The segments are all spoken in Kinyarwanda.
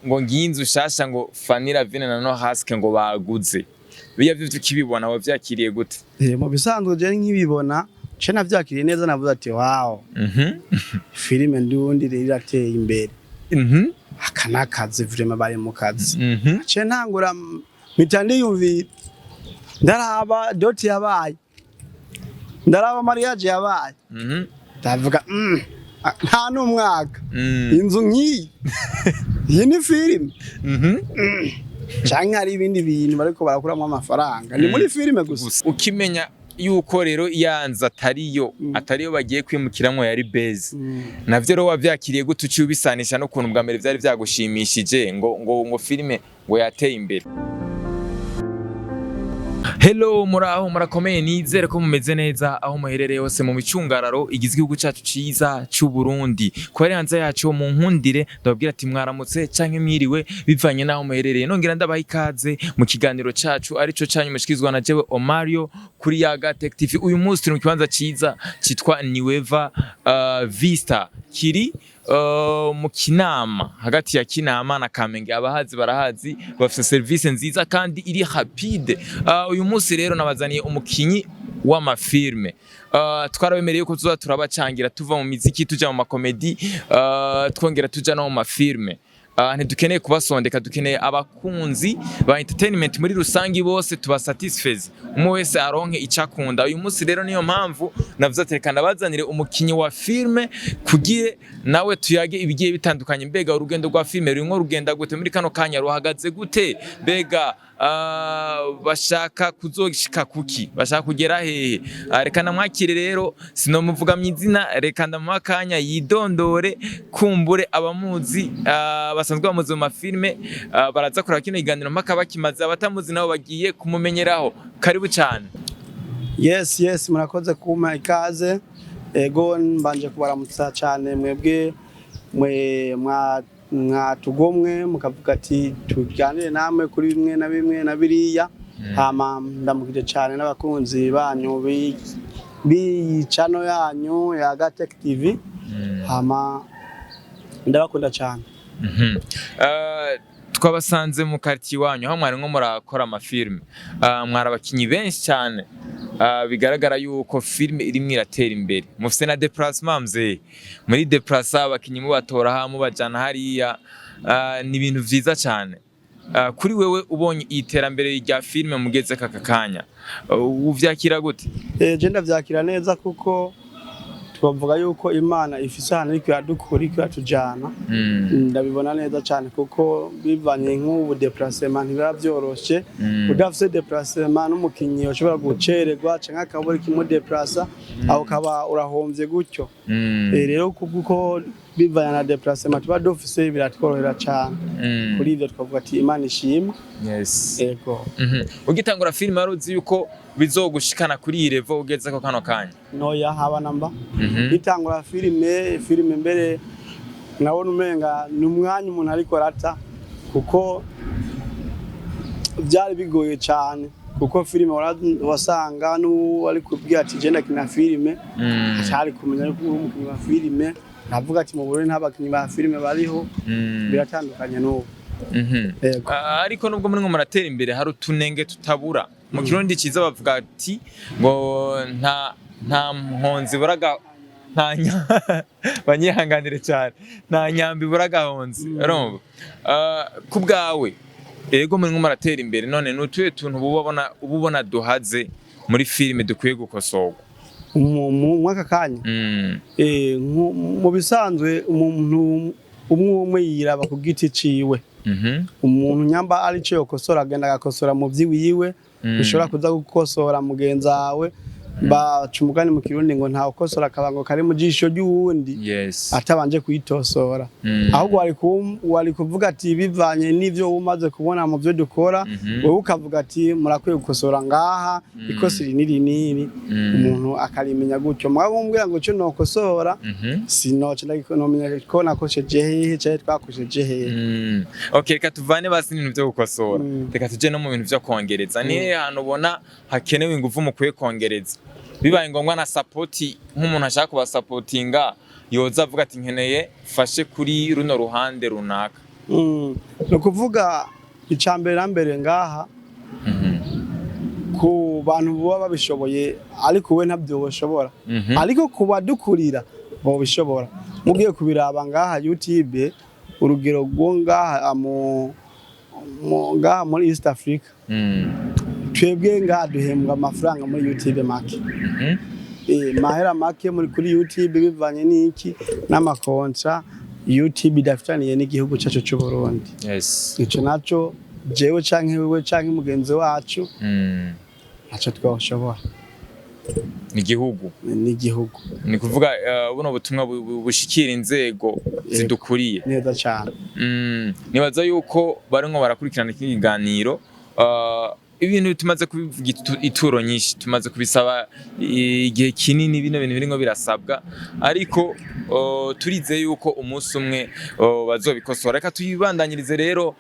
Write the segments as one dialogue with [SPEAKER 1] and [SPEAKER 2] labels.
[SPEAKER 1] ngo nginzu shasha ngo Fanny lavine na norasque ngo baguze biya byo tukibibona wa vyakiriye gute
[SPEAKER 2] mu bisanzwe je nkibibona ce navyakiriye neza navuze ati wow filime ndundi rirateye imbere akanakaze vraiment bari mu kazi ce ntangura mitandi yumvi ndaraba doti yabaye ndaraba mariage yabaye ndavuga nta numwaka inzu nkiyi iyi ni filime canke hari ibindi bintu bariko barakuramo amafaranga ni muri filime gusa
[SPEAKER 1] ukimenya yuko rero yanza atariyo bagiye kwimukiramwo yari base navyo rero wavyakiriye gute uciye ubisanisha no kuntu bwa mbere vyari vyagushimishije ngo filime ngo yateye imbere. Hello muraho murakomeye nizere ko mumeze neza aho muherereye hose mu micungararo igize igihugu cyacu ciza cy'u Burundi ko ari hanze yacu mu nkundire ndababwira ati mwaramutse canke mwiriwe bivanye naho muherereye nongera ndabaha ikaze mu kiganiro cacu arico canyu mushikizwa na jewe Omario kuri Yaga Tech TV. Uyu munsi turi mu kibanza ciza citwa Niweva Vista kiri mu Kinama hagati ya Kinama na Kamenge. Abahazi barahazi bafite service nziza kandi iri rapide. Uyu munsi rero nabazaniye umukinyi w'amafilme twarabemereye ko tuza turabacangira tuva mu miziki tuja mu makomedi twongera tuja no mu mafilme. Ntidukeneye kubasondeka dukeneye abakunzi ba entertainment muri rusangi bose tuba satisfait umwe wese aronke icakunda. Uyu munsi rero niyo mpamvu navuze aterekana bazanire umukinyi wa filme kugiye nawe tuyage ibigiye bitandukanye. Mbega urugendo rwa filme rurimwo rugenda gute muri kano kanya ruhagaze gute? Mbega bashaka kuzoshika kuki bashaka kugera hehe? Reka namwakire rero sinomuvuga mwizina reka ndamakanya yidondore kumbure abamuzi basanzwe bamuzi mu mafilme baraza kuraba kino iganiro mpaka bakimaze abatamuzi nabo bagiye kumumenyeraho. Karibu cyane.
[SPEAKER 2] Yes murakoze kuma ikaze ego mbanje kubaramutsa cyane mwebwe mwatugomwe mukavuga ati tuganire namwe kuri bimwe na biriya hama ndamukije cyane n'abakunzi banyu bicano yanyu ya Yaga Tech TV hama ndabakunda cyane.
[SPEAKER 1] Twabasanze mu quartier wanyu aho mwari nko murakora amafilme mwarabakinyi benshi cyane bigaragara yuko filme iri mwiratera imbere mufite na déplacement mzee muri déplacer abakinyi mu batora hamwe bajana hariya ni ibintu vyiza cyane. Kuri wewe ubonye iterambere rya filme mugeze kakakanya uvyakira gute?
[SPEAKER 2] Je ndavyakira neza kuko twavuga yuko Imana ifise hano ariko yadukura iko yatujana ndabibona neza cyane kuko bivanye nk'ubu déplacement ntibiba byoroshe udafise déplacement n'umukinyi ushobora gucererwa canke akabura kimwe déplacer aho kaba urahomvye gutyo. Rero kuko bivanye na déplacement tuba dufise biratworohera cyane kuri ivyo twavuga ati Imana ishimwe.
[SPEAKER 1] Yes
[SPEAKER 2] ego
[SPEAKER 1] ugitangura filme aruzi yuko bizogushikana kuri iyi level ugeze ko kano kanya?
[SPEAKER 2] Noya haba namba bitangura filme mbere nabona umenga numwanya umuntu ariko rata kuko byari bigoye cyane kuko filme wasanga n'uwari kubwira ati je ndakina filme atari kumenya ko umukinyi wa filme navuga ati mu Burundi ntabakinyi ba filme bariho biratandukanye n'ubu.
[SPEAKER 1] Ariko nubwo muri muratera imbere hari utunenge tutabura mu Kirundi ciza bavuga ati ngo nta mponzi buraga banyihanganire cyane nta nyambi buragahonzi urumva. Kubgawe ego muri muratera imbere none nutuye tuntu ububona duhaze muri filme dukwiye gukosorwa
[SPEAKER 2] mu mwaka kanya. Mu bisanzwe umuntu umwe yiraba ku giti ciwe umuntu nyamba ari cyo yokosora agenda agakosora mu vyiwiwe bishobora kuza gukosora mugenza wawe bacumugani mu Kirundi ngo nta ukosora akabango kari mu jisho ry'uwundi atabanje kuyitosora ahubwo wari kuvuga ati bivanye n'ivyo umaze kubona mu byo dukora wowe ukavuga ati murakwiye gukosora ngaha ikosiri niri umuntu akarimenya gutyo mwabumvira ngo cyo nokosora sinoce ndagikomenya ko nakosheje hehe cyaje twakosheje hehe.
[SPEAKER 1] Okay reka tuvane basi n'ibintu byo gukosora reka tuje no mu bintu byo kongereza ni hano ubona hakenewe ingufu mu kwiye kongereza bibaye ngombwa na support nk'umuntu ashaka kuba supportinga yoza avuga ati nkeneye fashe kuri runo ruhande runaka
[SPEAKER 2] no kuvuga icambere nambere ngaha ku bantu baba babishoboye ariko we ntabyo bashobora ariko kuba dukurira bo bishobora mugiye kubiraba ngaha YouTube urugero rwo ngaha ngaha muri East Africa twebwe ngaha duhembwa amafaranga muri YouTube make mahera make muri kuri YouTube bivanye n'iki n'amakontra YouTube idafitaniye n'igihugu cyacu cy'u Burundi.
[SPEAKER 1] Yes.
[SPEAKER 2] Ico naco jewe canke wewe canke mugenzi wacu naco twashobora.
[SPEAKER 1] N'igihugu.
[SPEAKER 2] N'igihugu.
[SPEAKER 1] Ni kuvuga buno butumwa bushikira inzego zidukuriye.
[SPEAKER 2] Neza cyane.
[SPEAKER 1] Nibaza yuko barimwo barakurikirana ikiganiro ibintu tumaze kubivuga ituro nyinshi tumaze kubisaba igihe kinini bino bintu biringo birasabwa ariko turize yuko umunsi umwe bazobikosora reka tuyibandanyirize rero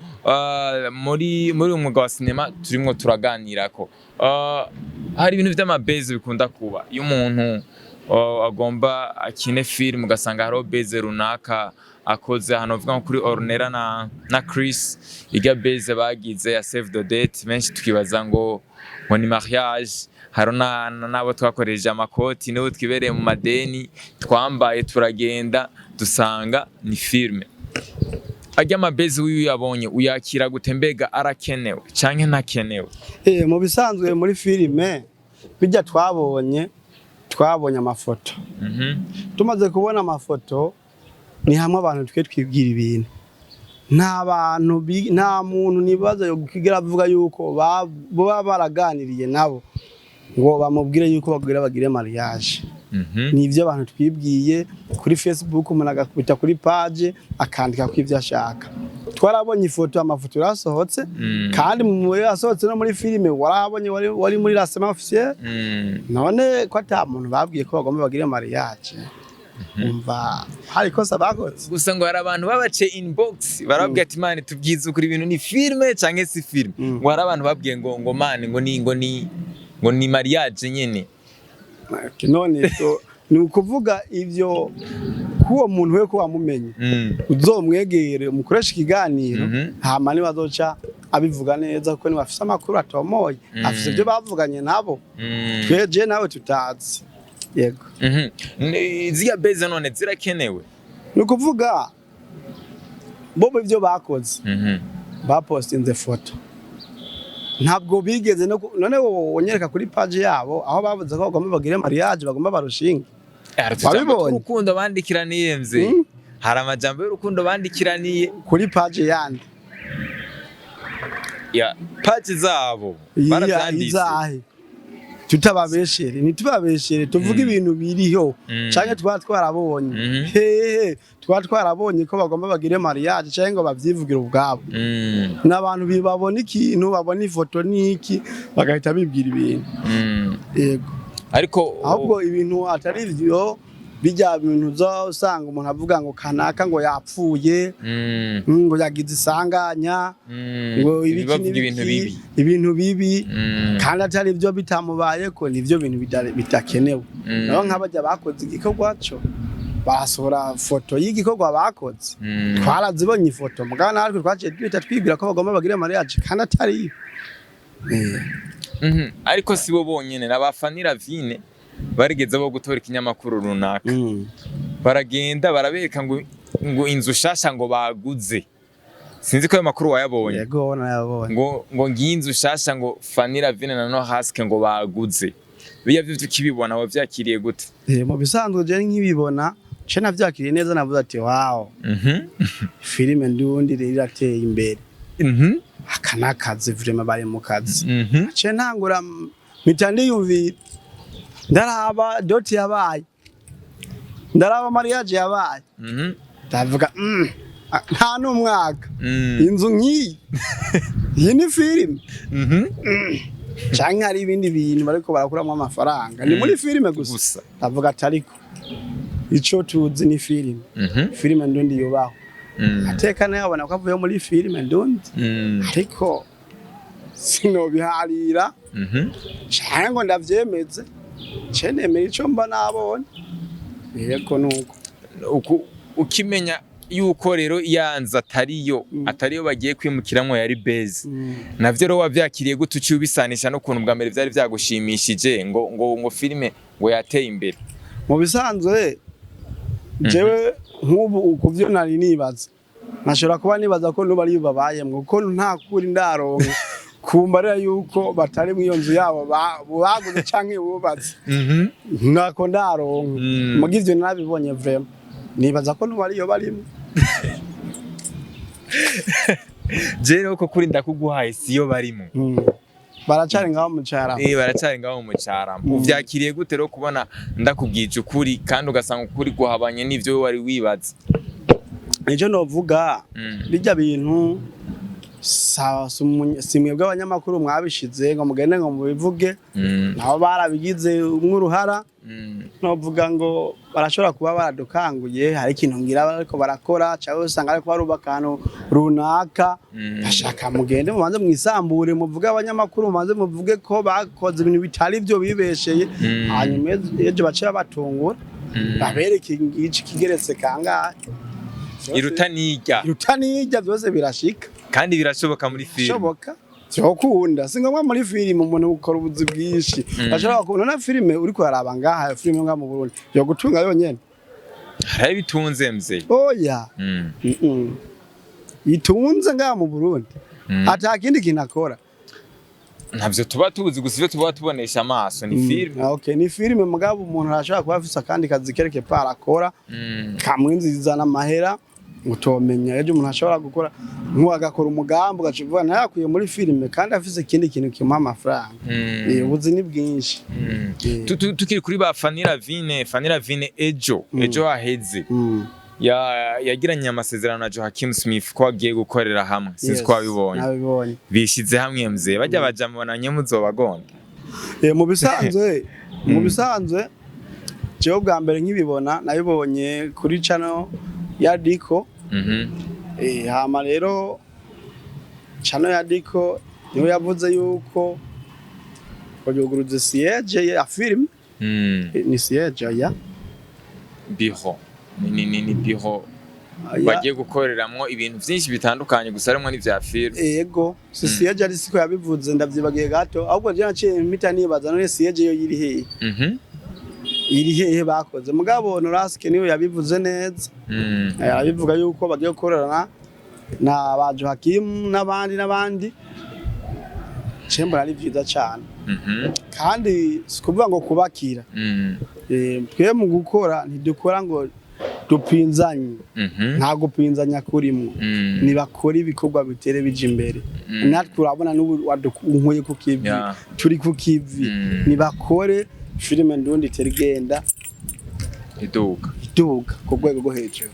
[SPEAKER 1] muri umwuga wa sinema turimwo turaganirako hari ibintu vy'amabeze bikunda kuba iyo umuntu agomba akine film ugasanga haro beze runaka akoze hano vuga kuri Ornera na Chris iga beze bagize ya save the date menshi tukibaza ngo ni mariage harona nabo twakoreje amakoti niho twibereye mu madeni twambaye turagenda dusanga ni filme ajya amabeze uyu yabonye uyakira gutembega arakenewe canke ntakenewe
[SPEAKER 2] mu bisanzwe muri filme bijya twabonye amafoto tumaze kubona amafoto ni hamwe abantu twibwira ibintu nta muntu nibaza yo kugera avuga yuko baba baraganiriye nabo ngo bamubwire yuko bagire mariage nivyo abantu twibwiye kuri Facebook umuntu agakubita kuri page akandika ko ivyo ashaka twarabonye ifoto amafoto yasohotse kandi mu yasohotse no muri filime warabonye wari muri la semaine officielle none ko ata muntu babwiye ko bagomba bagire mariage umva hari kosa bakoze
[SPEAKER 1] gusa ngo hari abantu babace inbox barabwiye ati mane tubwize ukuri ibintu ni filme canke si filme ngo hari abantu babwiye ngo mane ngo ni mariage nyene
[SPEAKER 2] none so ni ukuvuga ivyo kuwo muntu we ko wamumenye uzomwegere umukoresha ikiganiro hama ni bazoca abivuga neza kuko ni bafise amakuru atomoye afise ibyo bavuganye nabo tweje nawe tutazi yego
[SPEAKER 1] ziya beze none zirakenewe
[SPEAKER 2] ni ukuvuga bobo ivyo bakoze bapostinze foto ntabwo bigeze none wonyereka kuri page yabo aho bavuze ko bagomba bagire mariage bagomba barushinge
[SPEAKER 1] wabibonye urukundo bandikiraniye mze hari amajambo y'urukundo bandikiraniye
[SPEAKER 2] kuri page yandi
[SPEAKER 1] ya page zabo baravyanditse
[SPEAKER 2] tutababeshere nitubabeshere tuvuga ibintu biriho canke twarabonye twarabonye ko bagomba bagire mariage canke ngo bavyivugira ubwabo n'abantu bibabona ikintu babona ifoto niki bagahita bibwira ibintu yego
[SPEAKER 1] ariko
[SPEAKER 2] ahubwo ibintu atarivyo bijya ibintu uzosanga umuntu avuga ngo kanaka ngo yapfuye ngo yagize isanganya ngo ibintu bibi kandi atari byo bitamubaye ko nivyo bintu bitakenewe naho nk'abajya bakoze igikorwa cyo basohora foto y'igikorwa bakoze twarazibonye ifoto mugana ariko twaciye twibwira ko bagomba bagire mariage kandi atari
[SPEAKER 1] ariko sibo bonyene na ba Fanny lavine barigeze bo gutora ikinyamakuru runaka baragenda barabeka ngo inzu shasha ngo baguze sinzi ko ayo makuru wayabonye
[SPEAKER 2] yego nayabonye
[SPEAKER 1] ngo nginzu shasha ngo Fanny lavine na norasque ngo baguze biya byo tukibibona wavyakiriye gute
[SPEAKER 2] mu bisanzwe je nkibibona ce navyakiriye neza navuze ati wow filime ndundi rirateye imbere akanakaze vraiment bari mu kazi ce ntangura mitandi yumvira ndaraba doti yabaye ndaraba mariage yabaye ndavuga nta n'umwaka inzu nk'iyi iyi ni filime canke hari ibindi bintu bariko barakuramo amafaranga ni muri filime gusa ndavuga atariko ico tuzi ni filime filime ndundi yubaho atekana yabona ko avuye muri filime ndundi ariko sinobiharira canke ngo ndavyemeze cenemeye ico mba nabonye yego nuko
[SPEAKER 1] ukimenya yuko rero yanzu atariyo bagiye kwimukiramwo yari base navyo rero wavyakiriye gute uciye ubisanisha no kuntu bwa mbere vyari vyagushimishije ngo filime ngo yateye imbere
[SPEAKER 2] mu bisanzwe jewe nk'ubu kuvyo nari nibaza nashobora kuba nibaza ko nuba ari babayemwe kuko nta kuri ndaronka kumbarira yuko batari mu iyo nzu yabo baguze canke bubatse ntako ndaronka mugize ivyo nabibonye vraiment nibaza ko nuba ariyo barimo
[SPEAKER 1] jero ko kuri ndakuguhaye siyo barimo
[SPEAKER 2] baracari ngaho mu cyarama
[SPEAKER 1] baracari ngaho mu cyarama uvyakiriye gute rero kubona ndakubwije ukuri kandi ugasanga ukuri guhabanye n'ivyo wari wibaza
[SPEAKER 2] Nico novuga bijya bintu simwebwe abanyamakuru mwabishize ngo mugende ngo mubivuge nabo barabigize umwuruhara novuga ngo barashobora kuba baradukanguye hari ikintu ngira ariko barakora cyangwa usanga ariko barubaka ahantu runaka bashaka mugende mubanze mwisambure muvuge abanyamakuru mubanze muvuge ko bakoze ibintu bitari byo bibesheye hanyuma ejo bace batungura babereke iki kigeretse kangahe irutanijya byose birashika
[SPEAKER 1] kandi birashoboka muri filime
[SPEAKER 2] shoboka cyokunda singomwa muri filime umuntu ukora ubuzi bwishi ashobora kubona na filime uri kwaraba ngaha filime nga mu Burundi yo gutunga yonyene
[SPEAKER 1] hari bitunze mze
[SPEAKER 2] oya itunze nga mu Burundi ata kindi kinakora
[SPEAKER 1] ntabyo tuba tuzi gusa ivyo tuba tubonesha amaso ni filime
[SPEAKER 2] okay ni filime mugabo umuntu arashaka kuba afisa kandi kazi kereke para akora kamwinziza n'amahera utomenya ejo umuntu ashobora gukora agakora umugambo gacivuga nayakuye muri filime kandi afise ikindi kintu kimuha amafaranga ubuzi ni bwinshi
[SPEAKER 1] tukiri kuri ba Fanny lavine ejo aheze yagiranye amasezerano na Joachim ko agiye gukorera hamwe sinzi ko wabibonye bishize hamwe mze bajya bajamubonanye muzobagonda
[SPEAKER 2] mu bisanzwe jewe bwa mbere nkibibona nabibonye kuri channel ya Diko hama rero channel ya Diko niyo yavuze yuko bajoguruze siege ya film ni siege ya
[SPEAKER 1] biho ni biho bagiye gukoreramwo ibintu byinshi bitandukanye gusa arimo n'ivya film
[SPEAKER 2] yego siege ari siko yabivuze ndavyibagiye gato ahubwo je naciye mpita nibaza none siege yo yiri hehe iri hehe bakoze mugabo norasque niyo yabivuze neza arabivuga yuko bagiye gukorana na ba Joachim n'abandi cembo ari vyiza cyane kandi sikuvuga ngo kubakira twe mu gukora ntidukora ngo dupinzanye nta gupinzanya kurimo nibakora ibikorwa bitere bije imbere natwe urabona n'ubu wadukunkuye ku kivi turi ku kivi nibakore filime ndundi terigenda iduka ku rwego rwo hejuru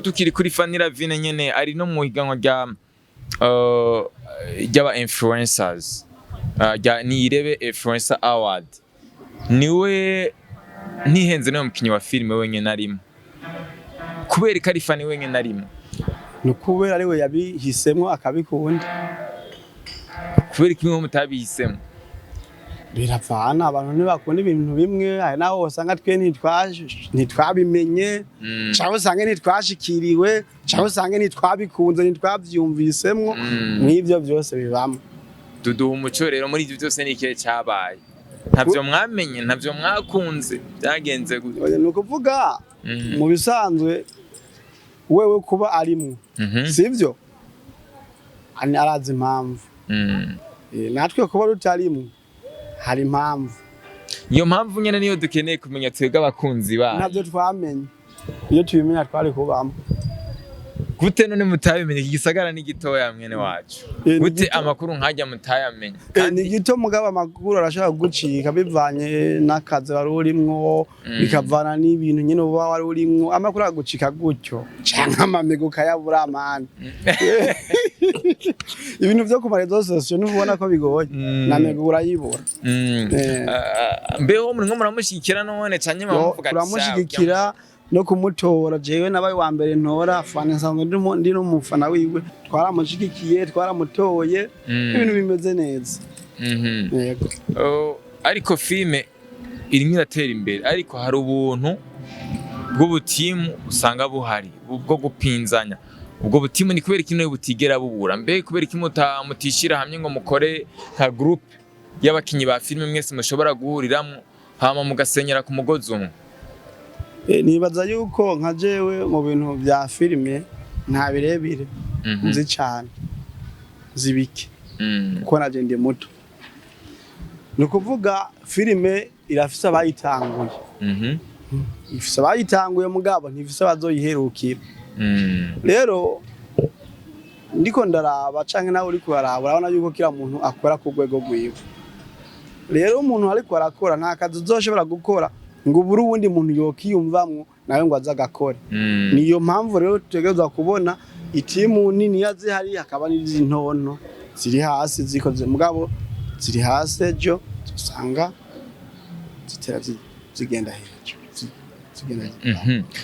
[SPEAKER 1] tukiri kuri Fanny lavine nyene ari no mu higanwa ry'aba influencers ni irebe influencer award niwe ntihenze no mukinyi wa filime wenyene arimo kubera ko ari Fanny wenyene arimo
[SPEAKER 2] no kubera ari we yabihisemo akabikunda
[SPEAKER 1] kubera ko imwe mutabihisemo
[SPEAKER 2] biravana abantu ntibakunda ibintu bimwe hari naho usanga twe ntitwabimenye cyangwa usanga ntitwashikiriwe cyangwa usanga ntitwabikunze ntitwabyumvisemwo n'ibyo byose bibamo
[SPEAKER 1] duduha umuco rero muri ibyo byose ni ikihe cyabaye ntabyo mwamenye ntabyo mwakunze byagenze gute
[SPEAKER 2] ni ukuvuga mu bisanzwe wewe kuba arimo sivyo arazi impamvu natwe kuba rutarimo hari impamvu
[SPEAKER 1] iyo mpamvu nyene niyo dukeneye kumenya twebwe abakunzi ba
[SPEAKER 2] ntabyo twamenye iyo tubimenya twari kubamo
[SPEAKER 1] gute none mutabimenye igisagara ni gitoya mwene wacu gute amakuru nkajya mutayamenye
[SPEAKER 2] kandi ni gito mugabo amakuru arashaka gucika bivanye n'akazi wari urimwo bikavana n'ibintu nyene uba wari urimwo amakuru agucika gutyo canka amamego kayabura amana ibintu byo ku marezo social n'ubona ko bigoye namego urayibura
[SPEAKER 1] mbeho muri nko muramushikira none canye mamuvuga
[SPEAKER 2] turamushigikira no kumutora jewe nabaye wa mbere ntora Fanny nsanzwe ndi no mufana wiwe twaramushigikiye twaramutoye ibintu bimeze neza
[SPEAKER 1] ariko filime irimo iratera imbere ariko hari ubuntu bw'ubutimu usanga buhari bwo gupinzanya. Ubwo butimu ni kubera ikintu butigera bubura, mbe kubera iki mutishira hamwe ngo mukore nka group y'abakinyi ba filime mwese mushobora guhuriramo hama mugasenyera ku mugozi umwe?
[SPEAKER 2] Nibaza yuko nka jewe mu bintu bya filime nta birebire nzi cyane zibike kuko naje ndi muto. Ni kuvuga filime irafise abayitanguye, ifise abayitanguye mugabo ntifise abazoyiherukira. Rero ndiko ndaraba canke nawe uri kuraraba urabona yuko kila muntu akora ku rwego rwiwe. Rero umuntu ariko arakora nta kazi uzoshobora gukora ngo ubure uwundi muntu yokiyumvamwo nawe ngo aza gakore. Niyo mpamvu rero tutegerezwa kubona itimu nini yazihari hakaba n'izi ntonto ziri hasi zikoze mugabo ziri hasi jo usanga zitera zigenda hejuru.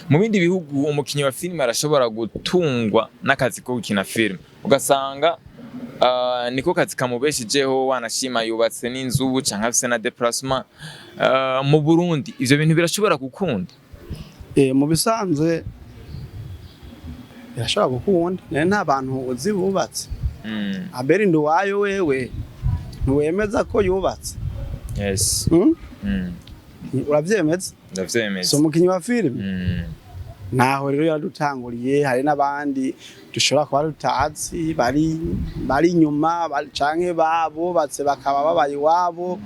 [SPEAKER 1] Mu bindi bihugu umukinyi wa filime arashobora gutungwa n'akazi ko gukina filime, ugasanga niko kazi kamubeshijeho, wanashima yubatse n'inzu canke afise na déplacement. Mu Burundi ivyo bintu birashobora gukunda?
[SPEAKER 2] Mu bisanzwe birashobora gukunda, nta bantu uzi bubatse. Aberi ndo wayo wewe ntiwemeza ko yubatse?
[SPEAKER 1] Yes.
[SPEAKER 2] Uravyemeza?
[SPEAKER 1] Ndavyemeza.
[SPEAKER 2] So umukinyi wa filime naho rero yadutanguriye, hari n'abandi dushobora kuba rutazi bari inyuma canke babubatse bakaba babaye wabo.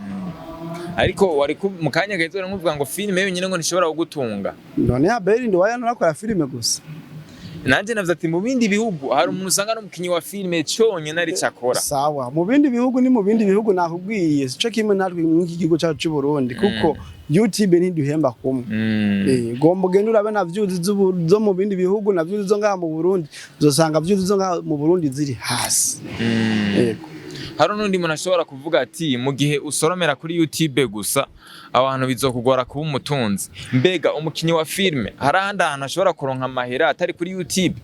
[SPEAKER 1] Ariko wari mu kanya gato nkuvuga ngo filime yonyine ngo ntishobora kugutunga.
[SPEAKER 2] None Abeli ndo waya narakora filime gusa.
[SPEAKER 1] Nanje navuze ati mu bindi bihugu hari umuntu usanga n'umukinyi wa filime cyonyine ari cyakora.
[SPEAKER 2] Sawa, mu bindi bihugu ni mu bindi bihugu nakubwiye sico kimwe natwe mu gihugu cyacu cy'u Burundi kuko YouTube ntiduhemba kumwe. Gomba ugenda urabe na views zo mu bindi bihugu na views zo ngaha mu Burundi uzosanga views zo ngaha mu Burundi ziri hasi. Yego.
[SPEAKER 1] Hari n'undi muntu ashobora kuvuga ati mu gihe usoromera kuri YouTube gusa abantu bizokugora kuba umutunzi. Mbega umukinyi wa filime hari ahandi ahantu ashobora kuronka amahera atari kuri YouTube?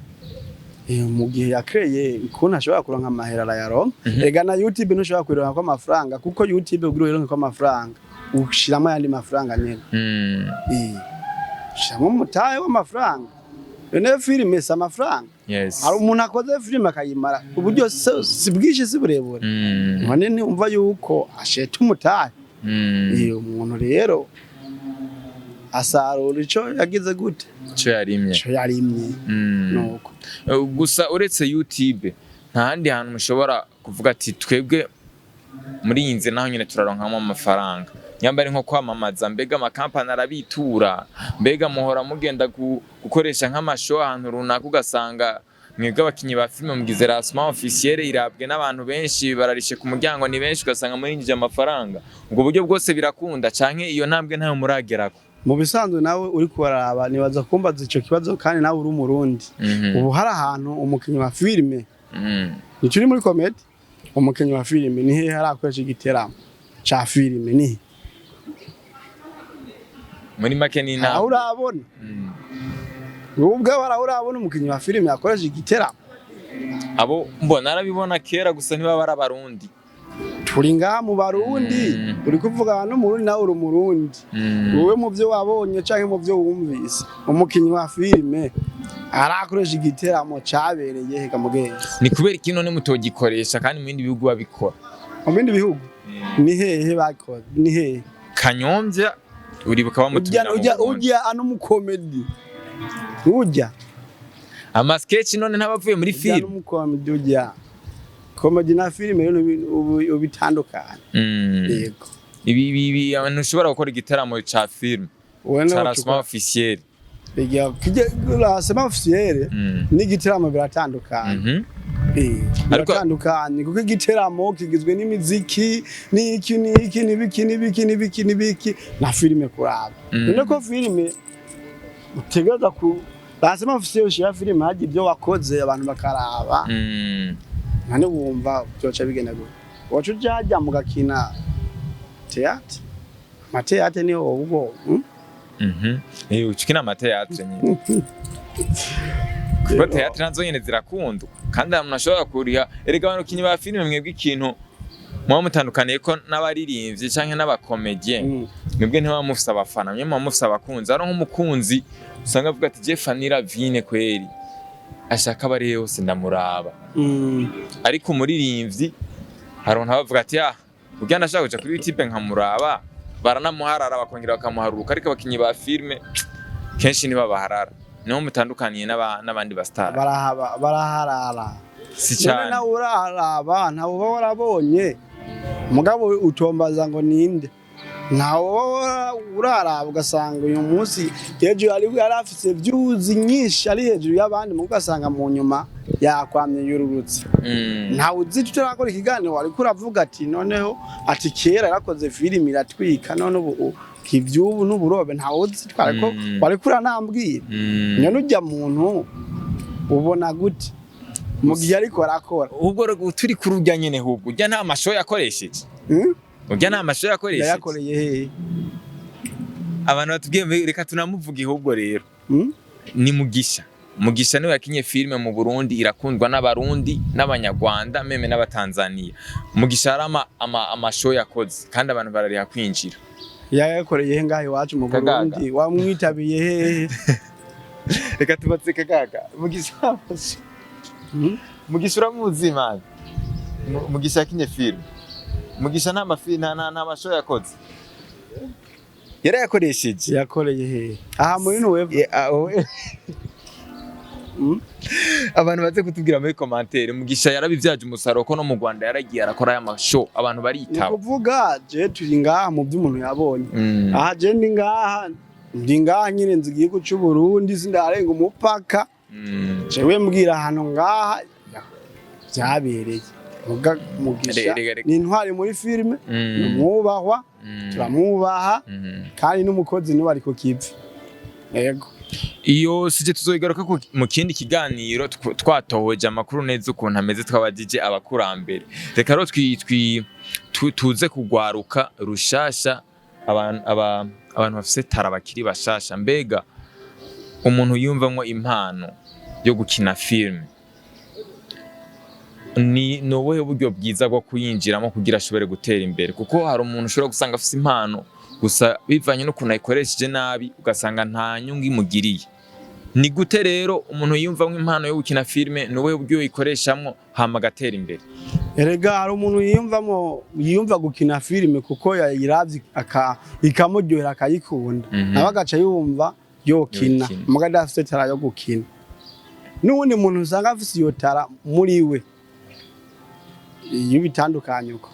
[SPEAKER 2] Mu gihe yakreye ukuntu ashobora kuronka amahera arayaronka. Ega na YouTube ntushobora kuronka ko amafaranga kuko YouTube ugiro ironka ko amafaranga ushiramo yandi mafaranga nyene. Shamo mutaye w'amafaranga. Ene filime sa amafaranga.
[SPEAKER 1] Yes.
[SPEAKER 2] Hari umuntu akoze filime akayimara uburyo si bwishi si burebure. None umva yuko asheta umutaye. Umuntu rero asarura ico yagize gute?
[SPEAKER 1] Ico yarimye.
[SPEAKER 2] Nuko.
[SPEAKER 1] Gusa uretse YouTube nta handi hantu mushobora kuvuga ati twebwe muri yinze naho nyine turaronkamo amafaranga. Nyambari nko kwamamaza, mbega amakampani arabitura, mbega muhora mugenda gukoresha nk'amashow ahantu runaka ugasanga mwebwe abakinyi ba filime mugize lancement officiel irabwe n'abantu benshi bararishe ku muryango ni benshi ugasanga murinjije amafaranga. Ubwo buryo bwose birakunda canke iyo ntambwe ntayo muragerako?
[SPEAKER 2] Mu bisanzwe nawe uri kubaraba nibaza kumbaza ico kibazo kandi nawe uri umurundi. Ubu hari ahantu umukinyi wa filime nico uri muri comedy umukinyi wa filime ni hehe harakoresha igiteramo ca filime ni
[SPEAKER 1] muri make ni na
[SPEAKER 2] urabona ubwo urabona umukinyi wa filime yakoresha igiteramo?
[SPEAKER 1] Abo mbona arabibona kera gusa niba barabarundi
[SPEAKER 2] turi ngaha mu Barundi uri kuvuga no mu Burundi nawe uri umurundi. Wowe mu byo wabonye canke mu byo wumvise umukinyi wa filime arakoresha igiteramo cabereye heka mugenge? Ni
[SPEAKER 1] kubera iki none mutogikoresha kandi mu bindi bihugu babikora?
[SPEAKER 2] Mu bindi bihugu ni hehe bakora? Ni hehe?
[SPEAKER 1] Kanyombya uribuka bamutumira
[SPEAKER 2] ujya ano mu comedy ujya
[SPEAKER 1] ama sketch none ntabavuye muri film
[SPEAKER 2] mu comedy ujya comedy na film rero ubitandukanye. Yego
[SPEAKER 1] ibi abantu ushobora gukora igiteramo ca film ca lancement officiel
[SPEAKER 2] lancement officiel n'igiteramo biratandukanye. Biratandukanye kuko igiteramo kigizwe n'imiziki n'ibiki na filime kuraba. None ko filime utegereza ku lancement officiel ushira filime haje ibyo wakoze abantu bakaraba. Nane wumva byoca bigenda gute? Wacu jajya mugakina theatre? Mateatre ni ubwo.
[SPEAKER 1] Ukina amateatre nyine. Kuko theatre nazo nyene zirakundwa kandi umuntu ashobora kuriha. Erega abantu kinyi ba filime mwebwe ikintu mwa mutandukaniye ko n'abaririmbyi canke n'abakomedie mwebwe ntibamufise abafana mwe mufise abakunzi ari nk'umukunzi usanga avuga ati je Fanny lavine kweri ashaka bari yose ndamuraba ariko umuririmbyi haronka bavuga ati burya ndashaka kuja kuri type nkamuraba baranamuharara bakongera bakamuharuruka ariko abakinyi ba filme kenshi niba baharara niho mutandukaniye n'abandi ba star
[SPEAKER 2] baraharara
[SPEAKER 1] si cyane
[SPEAKER 2] na uraraba nabo barabonye mugabo utombaza ngo ninde ntawo uraraba ugasanga uyu munsi hejuru yari afise views nyinshi ari hejuru y'abandi mugasanga mu nyuma yakwamye yururutse ntawe uzi tutarakora ikiganiro wari kuravuga ati noneho ati kera yarakoze film iratwika none ubu kivyubu n'uburobe ntawe uzi twariko wari kuranambwira none ujya muntu ubona gute mu gihe ariko arakora
[SPEAKER 1] ubwo turi kurujya nyene hubwo ujya nta masho yakoresheje ujya nta masho yakoresheje
[SPEAKER 2] yakoreye he
[SPEAKER 1] abantu batubwiye reka tunamuvuga ihubwo rero ni Mugisha niwe yakinye filme mu Burundi irakundwa n'abarundi n'abanyarwanda meme n'abatanzania Mugisha harama amasho yakoze kandi abantu barariha kwinjira
[SPEAKER 2] yakoreye he ngahe wacu mu Burundi wamwitabiye he
[SPEAKER 1] reka tubatse kagaga Mugisha uramuzi man Mugisha yakinye filme Mugisha nta masho yakoze yakoresheje
[SPEAKER 2] yakoreye he aha muri no
[SPEAKER 1] abantu baze kutubwira muri commentaire Mugisha yarabivyaje umusaruro ko no mu Rwanda yaragiye arakora aya masho abantu baritaba
[SPEAKER 2] kuvuga je turi ngaha mu by'umuntu yabonye aha je ndi ngaha nyine nzigiye ku cy'u Burundi sindarenga umupaka jewe mbwira hano ngaha byabereye Mugisha ni intwari muri filme numubahwa turamwubaha kandi n'umukozi niwe ariko kivi yego
[SPEAKER 1] iyo sije tuzoyigaruka mu kindi kiganiro twatohoje amakuru neza ukuntu ameze twabajije abakurambere reka ro tuze kugwaruka rushasha abantu bafise tarabakiri bashasha mbega umuntu yumvamwo impano yo gukina filme ni nowe buryo bwiza bwo kuyinjiramo kugira ashobore gutera imbere kuko hari umuntu ushobora gusanga afise impano gusa bivanye no kunayikoresheje nabi ugasanga nta nyungu imugiriye ni gute rero umuntu yumvamwe impano yo gukina filme nowe buryo yikoreshamwo hama gatera imbere
[SPEAKER 2] erega hari umuntu yumva gukina filme kuko yayiravye ikamuryohera akayikunda nabagaca yumva yokina mugada afite tara yo gukina n'ubundi muntu usanga afite iyo tara muri we iyo bitandukanye uko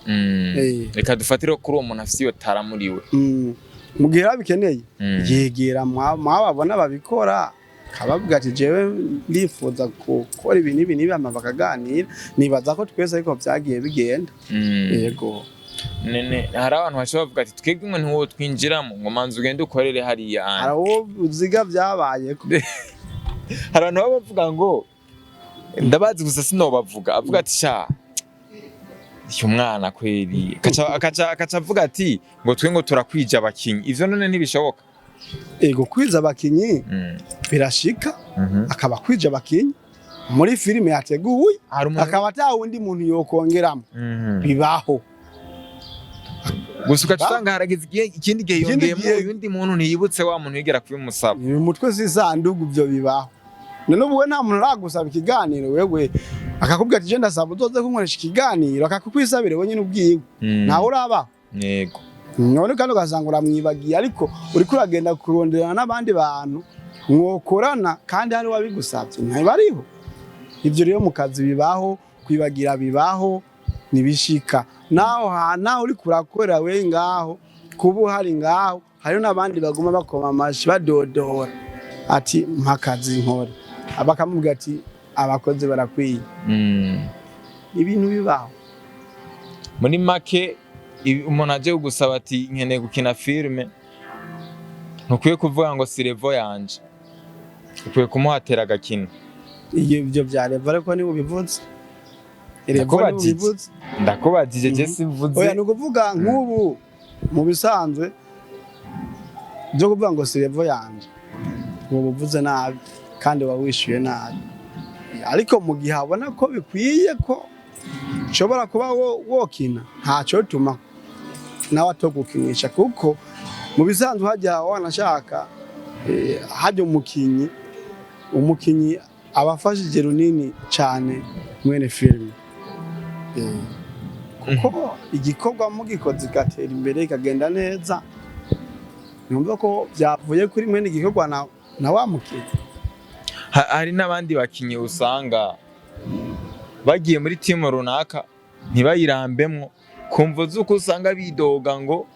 [SPEAKER 1] reka dufatire kuri uwo muntu afite iyo tara muri we
[SPEAKER 2] mu gihe babikeneye yegera mwababona babikora kabavuga ati jewe ndifuza gukora ibi nibi ama bakaganira nibaza ko twese ariko byagiye bigenda yego
[SPEAKER 1] nene hari abantu bashobora kuvuga ati twebwe ngo ntiwo twinjiramo ngo manzi ugende ukorere hariya
[SPEAKER 2] hari uwo uziga byabaye ko
[SPEAKER 1] hari abantu bavuga ngo ndabazi gusa sinobavuga avuga ati sha icyo mwana kweri akaca avuga ati ngo twe ngo turakwija abakinyi ivyo none ntibishoboka
[SPEAKER 2] ego kwiza abakinyi birashika akaba kwija abakinyi muri filime yateguye akaba atawundi muntu yokongeramo bibaho
[SPEAKER 1] gusa ukacanga harageze ikindi gihe yongeyemo undi muntu ntiyibutse wa muntu yigera kubimusaba
[SPEAKER 2] ni mutwe sisandugu byo bibaho none ubu nta muntu aragusaba ikiganiro wewe akakubwira ati je ndasaba uzoze kunkoresha ikiganiro akakukwisabire wewe nyine ubwiwe ntawe uraba
[SPEAKER 1] yego
[SPEAKER 2] none kandi ugasanga uramwibagiye ariko uri kuragenda kuronderana n'abandi bantu mwokorana kandi hari wabigusabye ntibariho ibyo rero mu kazi bibaho kwibagira bibaho nibishika naho uri kurakorera we ngaho kubu hari ngaho hari n'abandi baguma bakoma amashi badodora ati mpakazi nkore abakamubwira ati abakoze barakwiye ibintu bibaho
[SPEAKER 1] muri make umuntu aje gusaba ati nkeneye gukina filme ntukwiye kuvuga ngo si level yanje ukwiye kumuhatera agakino
[SPEAKER 2] ibyo bya level ariko ni ubivuze
[SPEAKER 1] ndakubajije je simvuze
[SPEAKER 2] oya nukuvuga nk'ubu mu bisanzwe byo kuvuga ngo si level yanje ubu uvuze nabi kandi wawishyuye nabi ariko mu gihe abona ko bikwiye ko ushobora kuba wokina ntacyo tuma nawe atogukinisha kuko mu bisanzwe hajya wanashaka hajya umukinyi abafashije runini cyane mwene filime kuko igikorwa mugikoze gatera imbere kagenda neza numva ko byavuye kuri mwene igikorwa na wa mukinyi.
[SPEAKER 1] Hari n'abandi bakinyi usanga bagiye muri timu runaka ntibayirambemwo kumva zuko usanga bidoga ngo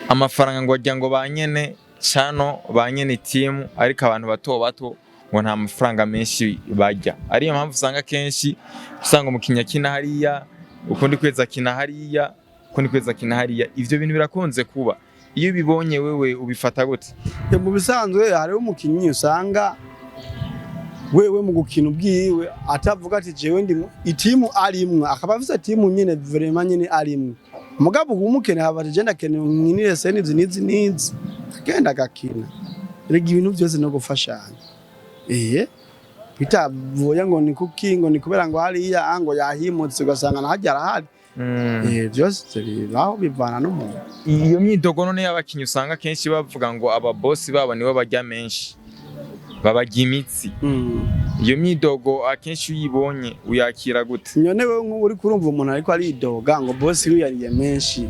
[SPEAKER 1] amafaranga ngo ajya ngo banyene cano banyene timu ariko abantu bato bato ngo nta mafaranga menshi bajya. Ariyo mpamvu usanga kenshi usanga umukinya kina hariya ukundi kweza kina hariya ukundi kweza kina hariya. Ivyo bintu birakunze kuba. Iyo bibonye wewe ubifata gute?
[SPEAKER 2] Mu bisanzwe hari umukinyi usanga wewe mu gukina ubwiwe atavuga ati jewe ndi itimu arimwe akaba afise timu nyene vraiment nyene arimwe mugabo umukene habati je ndakene nkinire seni nizi agenda gakina rega ibintu byose no gufashanya bitavuye ngo ni kukingo ni kubera ngo hariya ango yahimutse ugasanga nahajya arahari byose bibaho bivana n'umuntu.
[SPEAKER 1] Iyo myidogo none y'abakinyi usanga kenshi bavuga ngo aba boss babo nibo bajya menshi babajya imitsi. Iyo myidogo akenshi uyibonye uyakira gute?
[SPEAKER 2] Nyone wewe nk'uri kurumva umuntu ariko aridoga ngo boss we yariye menshi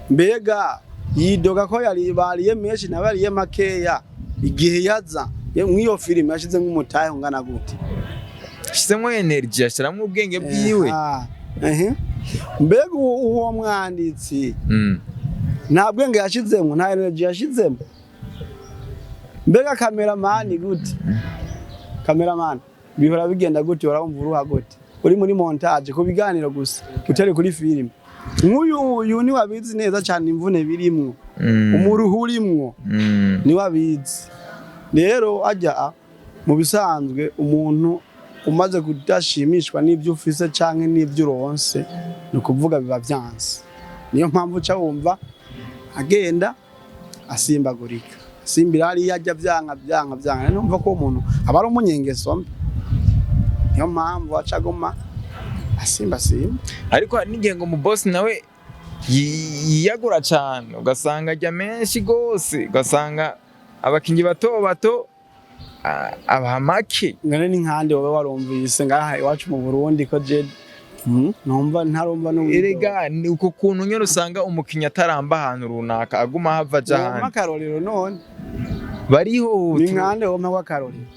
[SPEAKER 2] mbega yidoga ko bariye menshi nabariye makeya igihe yaza nk'iyo filime yashize nk'umutahe ungana gute
[SPEAKER 1] ashizemo energy ashiramwe ubwenge bwiwe
[SPEAKER 2] mbega uwo mwanditsi nta bwenge yashizemo nta energy yashizemo mbega cameraman gute cameraman bihora bigenda gute urabumva uruha gute uri muri montage ko biganiro gusa utari kuri filime nk'uyu ni wabizi neza cyane imvune birimwo umuruhu urimwo ni wabizi rero ajya mu bisanzwe umuntu umaze kudashimishwa n'ibyo ufise canke n'ibyo uronse no kuvuga biba byanse niyo mpamvu uca wumva agenda asimbagurika simbira ari yajya byanga numva ko umuntu aba ari umunyengeso mbi niyo mpamvu acagoma asimba
[SPEAKER 1] ariko n'ingengo mu boss nawe yiyagura cyane ugasanga ajya menshi gose ugasanga abakinyi bato abahamake
[SPEAKER 2] ngane n'inkande wowe warumvise ngaha iwacu mu Burundi ko je numva ntarumva
[SPEAKER 1] erega ni uko kuntu nyine usanga umukinya ataramba ahantu runaka aguma hava jahandi
[SPEAKER 2] makarorero none
[SPEAKER 1] bariho
[SPEAKER 2] n'inkande wo makarorero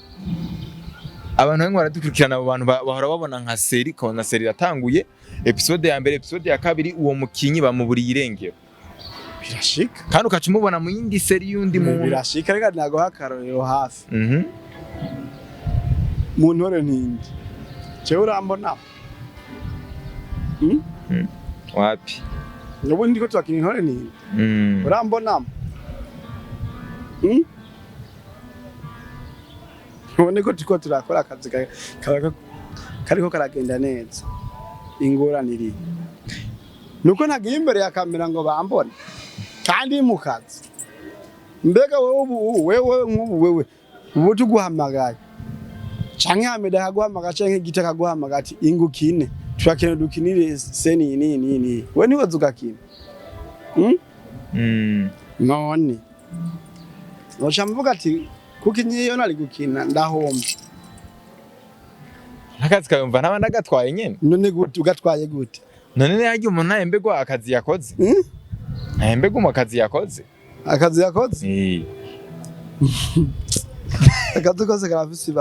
[SPEAKER 1] abantu bamwe baradukurikirana abo bantu bahora babona nka seri ko na seri yatanguye episode ya mbere episode ya kabiri uwo mukinyi bamuburiye irengero
[SPEAKER 2] birashika
[SPEAKER 1] kandi ukaca umubona mu yindi seri yundi muntu
[SPEAKER 2] birashika rega nago hakarorero hafi mu ntore ntindi cyo urambona
[SPEAKER 1] wapi
[SPEAKER 2] nubu ndiko twakina intore ntindi urambona ubone ko tiko turakora akazi kariko karagenda neza ingoraniri nuko nagiye imbere ya kamera ngo bambone kandi mu kazi mbega wewe nk'ubu ubu tuguhamagaye canke hameda kaguhamagaye canke gita kaguhamagaye ati ingukine turakene dukinire seni nini we niwe zugakina none ocamvuga ati kuko inyiyo nari gukina ndahomba
[SPEAKER 1] nakazi kayumva naba ndagatwaye nyene
[SPEAKER 2] none gute ugatwaye gute
[SPEAKER 1] none yagiye umuntu ahembegwa akazi yakoze ahembegwa mu akazi yakoze akazi kose karafise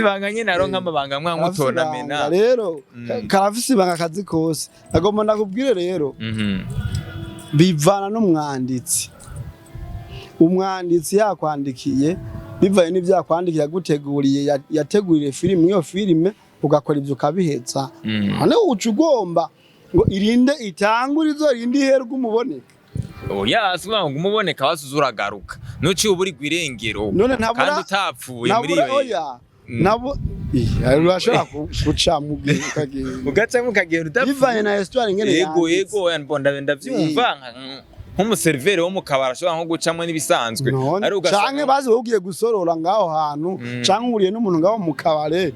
[SPEAKER 1] ibanga nyene aronka amabanga mwamutora mena
[SPEAKER 2] rero karafise ibanga akazi kose agomba ndakubwire rero bivana n'umwanditsi umwanditsi yakwandikiye bivaye n'ivyakwandikiye guteguriye yateguriye filime iyo filime ugakora ivyo kabihetsa none uca ugomba ngo irinde itangurizo irinde iherwe umuboneka
[SPEAKER 1] oya asubira ngo umuboneka wasuzuragaruka nuci uburi gwirengero kandi utapfuye muri iyo
[SPEAKER 2] nabo urashobora guca mu kagenda
[SPEAKER 1] ugaca mu kagenda utapfuye
[SPEAKER 2] bivanye na histoire ngene
[SPEAKER 1] yego mbonda ndavyumva nk'umuseriveri wo mu kabara ashobora nko gucamwe n'ibisanzwe
[SPEAKER 2] ari ugasanga bazi wogiye gusorora ngaho hantu canke uriye n'umuntu ngaho mu kabare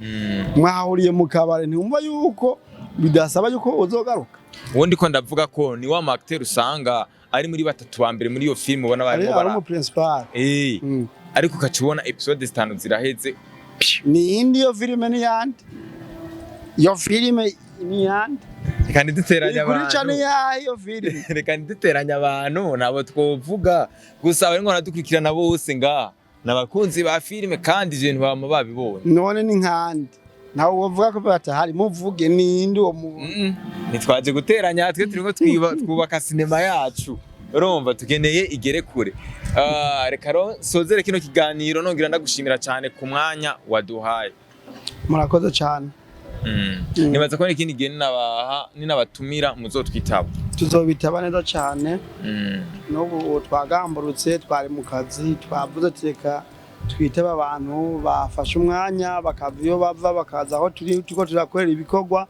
[SPEAKER 2] mwahuriye mu kabare ntumva yuko bidasaba yuko uzogaruka.
[SPEAKER 1] Ubundi ko ndavuga ko ni wa acteur usanga ari muri batatu ba mbere muri iyo film ubona barimo
[SPEAKER 2] ari mu principal
[SPEAKER 1] ariko ukacibona episode 5 ziraheze
[SPEAKER 2] ni indi yo filime ni yandi yo filime ni yandi
[SPEAKER 1] reka ntiduteranya abantu
[SPEAKER 2] kuri channel yayo filime
[SPEAKER 1] reka ntiduteranya abantu nabo twovuga gusa bari ngo nadukurikirana bose nga nabakunzi ba filime kandi ibintu baba babibonye
[SPEAKER 2] none ni nkandi nawe wovuga ko batahari muvuge ninde uwo muntu
[SPEAKER 1] nitwaje guteranya twe turimo twubaka sinema yacu urumva tugeneye igere kure reka sozere kino kiganiro nongira ndagushimira cyane ku mwanya waduhaye
[SPEAKER 2] murakoze cyane
[SPEAKER 1] nibaza ko n'ikindi gihe ninabatumira muzotwitaba
[SPEAKER 2] tuzobitaba neza cyane n'ubu twagamburutse twari mu kazi twavuze teka twitaba abantu bafashe umwanya bakavyo bava bakaza aho turiko turakorera ibikorwa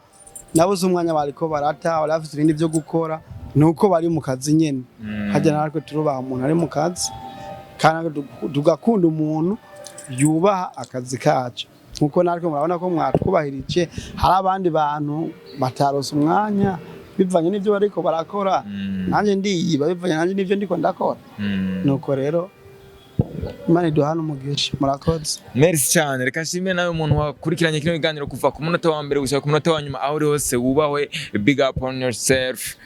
[SPEAKER 2] nabo umwanya bariko barata barafite ibindi byo gukora nuko bari mu kazi nyene hajya natwe turubaha umuntu ari mu kazi kandi tugakunda umuntu yubaha akazi kacu nkuko natwe murabona ko mwatwubahirije hari abandi bantu batarose umwanya bivanye n'ivyo bariko barakora nanje ndiyiba bivanye nanje n'ivyo ndiko ndakora nuko rero Imana iduhana umugisha murakoze
[SPEAKER 1] merci cyane reka nshimire nawe umuntu wakurikiranye kino kiganiro kuva ku munota wa mbere gushaka ku munota wa nyuma aho uri hose wubahwe big up on yourself